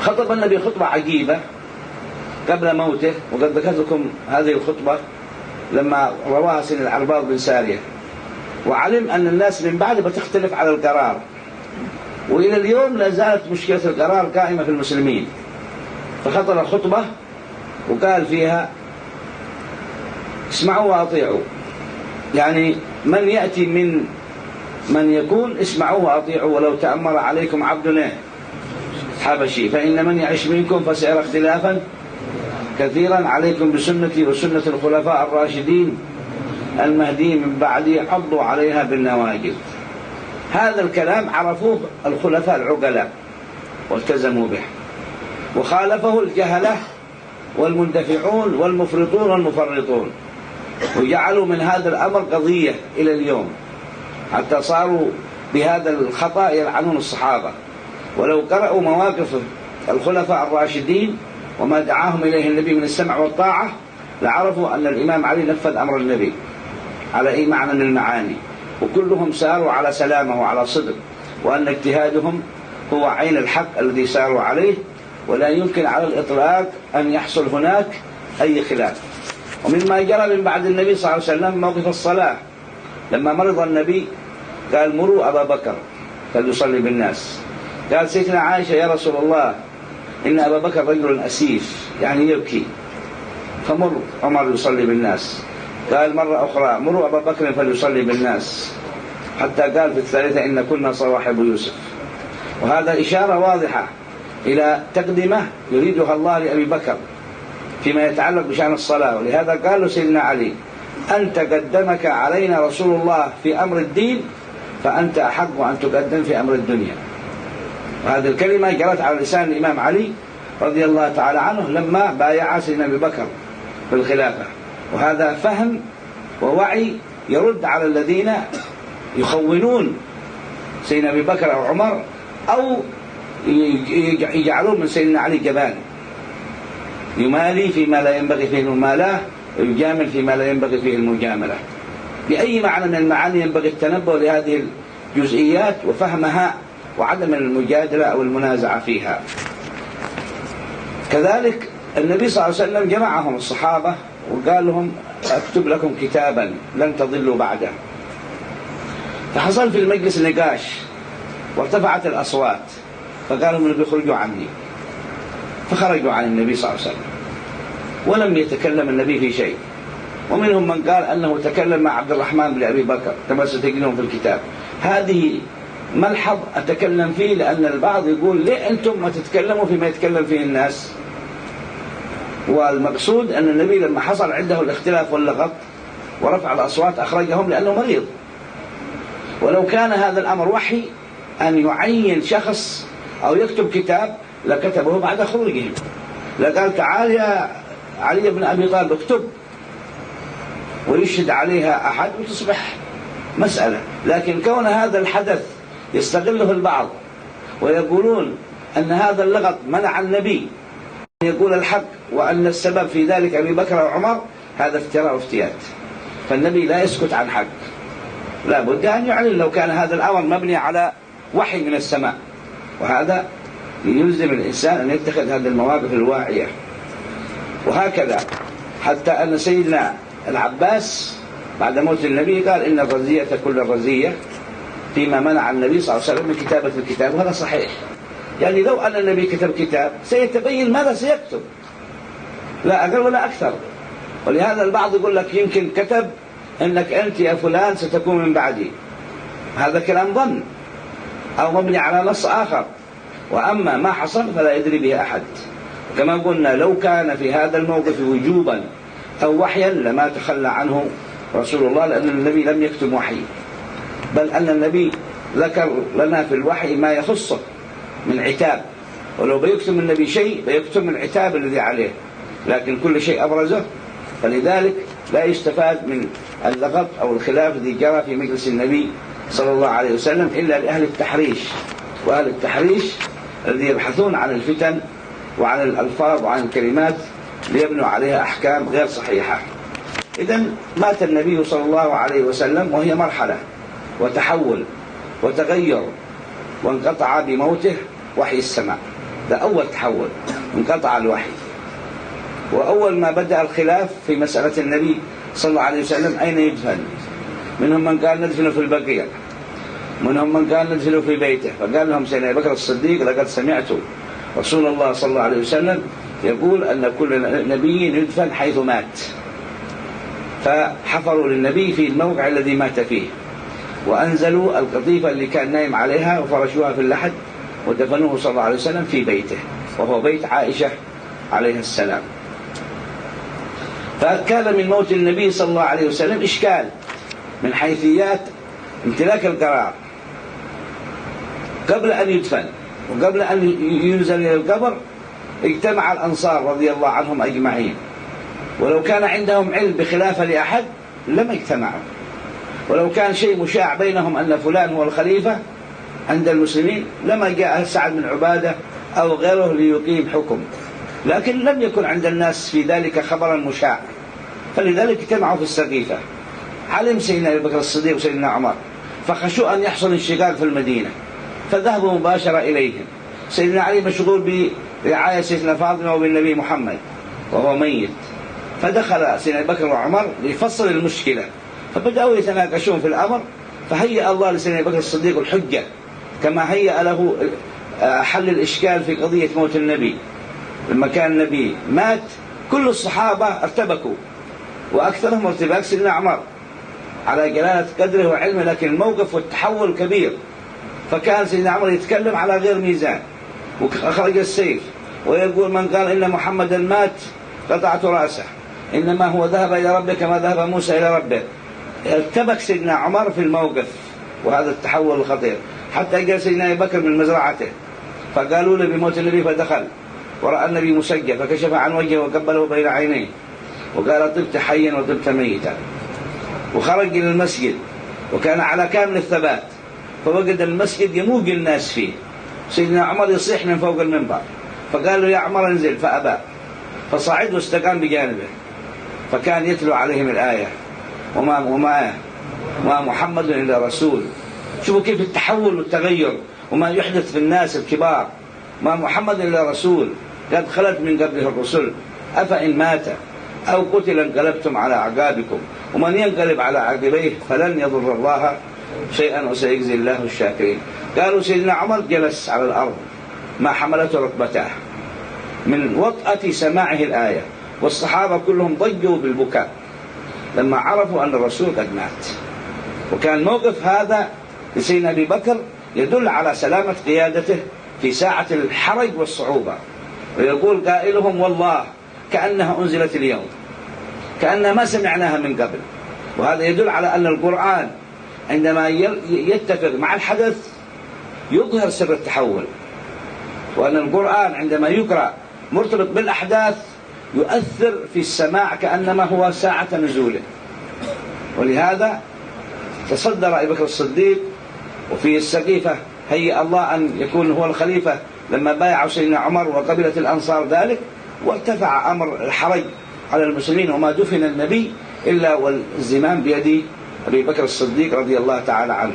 خطب النبي خطبة عجيبة قبل موته، وقد ذكرت لكم هذه الخطبة لما رواها سيدنا العرباض بن سارية، وعلم أن الناس من بعد بتختلف على القرار، وإلى اليوم لا زالت مشكلة القرار قائمة في المسلمين. فخطب الخطبة وقال فيها: اسمعوا وأطيعوا، يعني من يأتي من يكون اسمعوا وأطيعوا ولو تأمر عليكم عبد حبشي، فإن من يعش منكم فسيرى اختلافا كثيرا، عليكم بسنتي وسنة الخلفاء الراشدين المهديين من بعدي عضوا عليها بالنواجذ. هذا الكلام عرفوه الخلفاء العقلاء والتزموا به، وخالفه الجهلة والمندفعون والمفرطون والمفرطون، وجعلوا من هذا الأمر قضية إلى اليوم، حتى صاروا بهذا الخطأ يلعنون الصحابة. ولو قرأوا مواقف الخلفاء الراشدين وما دعاهم إليه النبي من السمع والطاعة لعرفوا أن الإمام علي نفذ أمر النبي على أي معنى من المعاني، وكلهم ساروا على سلامه وعلى صدق، وأن اجتهادهم هو عين الحق الذي ساروا عليه، ولا يمكن على الإطلاق أن يحصل هناك أي خلاف. ومما جرى من بعد النبي صلى الله عليه وسلم موقف الصلاة، لما مرض النبي قال: مروا أبا بكر فليصلي بالناس. قال سيدنا عائشة: يا رسول الله، إن أبا بكر رجل أسيف يعني يبكي، فمر عمر يصلي بالناس. قال مرة أخرى: مروا أبا بكر فليصلي بالناس، حتى قال في الثالثة: إن كنا صواحب يوسف. وهذا إشارة واضحة إلى تقدمة يريدها الله لأبي بكر فيما يتعلق بشأن الصلاة. ولهذا قال له سيدنا علي: أنت قدمك علينا رسول الله في أمر الدين، فأنت أحق أن تقدم في أمر الدنيا. وهذه الكلمة جرت على لسان الإمام علي رضي الله تعالى عنه لما بايع سيدنا أبي بكر في الخلافة. وهذا فهم ووعي يرد على الذين يخونون سيدنا أبي بكر أو عمر، أو يجعلون من سيدنا علي جبان، يمالي فيما لا ينبغي فيه الممالاة، ويجامل فيما لا ينبغي فيه المجاملة. بأي معنى من المعاني ينبغي التنبه لهذه الجزئيات وفهمها، وعدم المجادلة أو المنازعة فيها. كذلك النبي صلى الله عليه وسلم جمعهم الصحابة وقال لهم: أكتب لكم كتابا لن تضلوا بعده. فحصل في المجلس نقاش وارتفعت الأصوات، فقالوا: من بيخرجوا عني. فخرجوا عن النبي صلى الله عليه وسلم ولم يتكلم النبي في شيء. ومنهم من قال أنه تكلم مع عبد الرحمن بن أبي بكر كما ستجدون في الكتاب. هذه ملحظ أتكلم فيه، لأن البعض يقول: ليه أنتم ما تتكلموا فيما يتكلم فيه الناس؟ والمقصود أن النبي لما حصل عنده الاختلاف واللغط ورفع الأصوات أخرجهم لأنه مريض. ولو كان هذا الأمر وحي أن يعين شخص أو يكتب كتاب لكتبه بعد خروجهم، لقال: تعال يا علي بن أبي طالب اكتب، ويشهد عليها أحد وتصبح مسألة. لكن كون هذا الحدث يستغله البعض ويقولون أن هذا اللغط منع النبي أن يقول الحق، وأن السبب في ذلك أبي بكر وعمر، هذا افتراء وافتيات. فالنبي لا يسكت عن حق، لا بد أن يعلن لو كان هذا الأمر مبني على وحي من السماء. وهذا يلزم الإنسان أن يتخذ هذه المواقف الواعية. وهكذا حتى أن سيدنا العباس بعد موت النبي قال: إن الرزية كل الرزية فيما منع النبي صلى الله عليه وسلم من كتابة الكتاب. وهذا صحيح، يعني لو أن النبي كتب كتاب سيتبين ماذا سيكتب، لا أقل ولا أكثر. ولهذا البعض يقول لك: يمكن كتب أنك أنت يا فلان ستكون من بعدي. هذا كلام ظن أو مبني على نص آخر، وأما ما حصل فلا يدري به أحد. كما قلنا لو كان في هذا الموقف وجوبا أو وحيا لما تخلى عنه رسول الله، لأن النبي لم يكتب وحي، بل أن النبي ذكر لنا في الوحي ما يخصه من عتاب، ولو بيكتم النبي شيء بيكتم العتاب الذي عليه، لكن كل شيء أبرزه. فلذلك لا يستفاد من اللغط أو الخلاف الذي جرى في مجلس النبي صلى الله عليه وسلم إلا لأهل التحريش. وأهل التحريش الذي يبحثون عن الفتن وعن الألفاظ وعن الكلمات ليبنوا عليها أحكام غير صحيحة. إذن مات النبي صلى الله عليه وسلم وهي مرحلة وتحول وتغير، وانقطع بموته وحي السماء. ده أول تحول، انقطع الوحي. وأول ما بدأ الخلاف في مسألة النبي صلى الله عليه وسلم أين يدفن، منهم من قال ندفنه في البقيع، منهم من قال ندفنه في بيته. فقال لهم سيدنا أبي بكر الصديق لقد سمعت رسول الله صلى الله عليه وسلم يقول أن كل نبي يدفن حيث مات. فحفروا للنبي في الموقع الذي مات فيه، وأنزلوا القطيفة اللي كان نايم عليها وفرشوها في اللحد، ودفنوه صلى الله عليه وسلم في بيته، وهو بيت عائشة عليه السلام. فكان من موت النبي صلى الله عليه وسلم إشكال من حيثيات امتلاك القرار. قبل أن يدفن وقبل أن ينزل إلى القبر اجتمع الأنصار رضي الله عنهم أجمعين، ولو كان عندهم علم بخلافة لأحد لم يجتمعوا، ولو كان شيء مشاع بينهم أن فلان هو الخليفة عند المسلمين لما جاء سعد بن عبادة أو غيره ليقيم حكم، لكن لم يكن عند الناس في ذلك خبرا مشاع، فلذلك اجتمعوا في السقيفة. علم سيدنا أبي بكر الصديق وسيدنا عمر، فخشوا أن يحصل انشقاق في المدينة، فذهبوا مباشرة إليهم. سيدنا علي مشغول برعاية سيدنا فاطمة وبالنبي محمد وهو ميت، فدخل سيدنا أبي بكر وعمر ليفصل المشكلة، فبدأوا يتناقشون في الأمر. فهيأ الله لسيدنا أبي بكر الصديق الحجة كما هيأ له حل الإشكال في قضية موت النبي. لما كان النبي مات كل الصحابة ارتبكوا، وأكثرهم ارتباك سيدنا عمر على جلالة قدره وعلمه، لكن الموقف والتحول كبير. فكان سيدنا عمر يتكلم على غير ميزان، وأخرج السيف ويقول من قال إن محمدا مات قطعت رأسه، إنما هو ذهب إلى ربه كما ذهب موسى إلى ربه. ارتبك سيدنا عمر في الموقف، وهذا التحول الخطير. حتى جاء سيدنا أبي بكر من مزرعته فقالوا له بموت النبي، فدخل ورأى النبي مسجى فكشف عن وجهه وقبله بين عينيه وقال طبت حيا وطبت ميتا، وخرج إلى المسجد وكان على كامل الثبات، فوجد المسجد يموج الناس فيه. سيدنا عمر يصيح من فوق المنبر، فقال له يا عمر انزل، فأبى، فصعد واستقام بجانبه، فكان يتلو عليهم الآية وما محمد إلا رسول. شوفوا كيف التحول والتغير وما يحدث في الناس الكبار. ما محمد إلا رسول قد خلت من قبله الرسل، أفإن مات أو قتل انقلبتم على أعقابكم ومن ينقلب على عقبيه فلن يضر الله شيئا وسيجزي الله الشاكرين. قالوا سيدنا عمر جلس على الأرض ما حملته ركبتاه من وطأة سماعه الآية، والصحابة كلهم ضجوا بالبكاء لما عرفوا أن الرسول قد مات. وكان موقف هذا لسيدنا أبي بكر يدل على سلامة قيادته في ساعة الحرج والصعوبة. ويقول قائلهم والله كأنها أنزلت اليوم، كأنها ما سمعناها من قبل. وهذا يدل على أن القرآن عندما يتفق مع الحدث يظهر سر التحول، وأن القرآن عندما يقرأ مرتبط بالأحداث يؤثر في السماع كأنما هو ساعة نزوله. ولهذا تصدر أبي بكر الصديق وفي السقيفة هيأ الله أن يكون هو الخليفة لما بايعوا سيدنا عمر وقبلت الأنصار ذلك، وارتفع أمر الحرج على المسلمين، وما دفن النبي إلا والزمام بيد أبي بكر الصديق رضي الله تعالى عنه.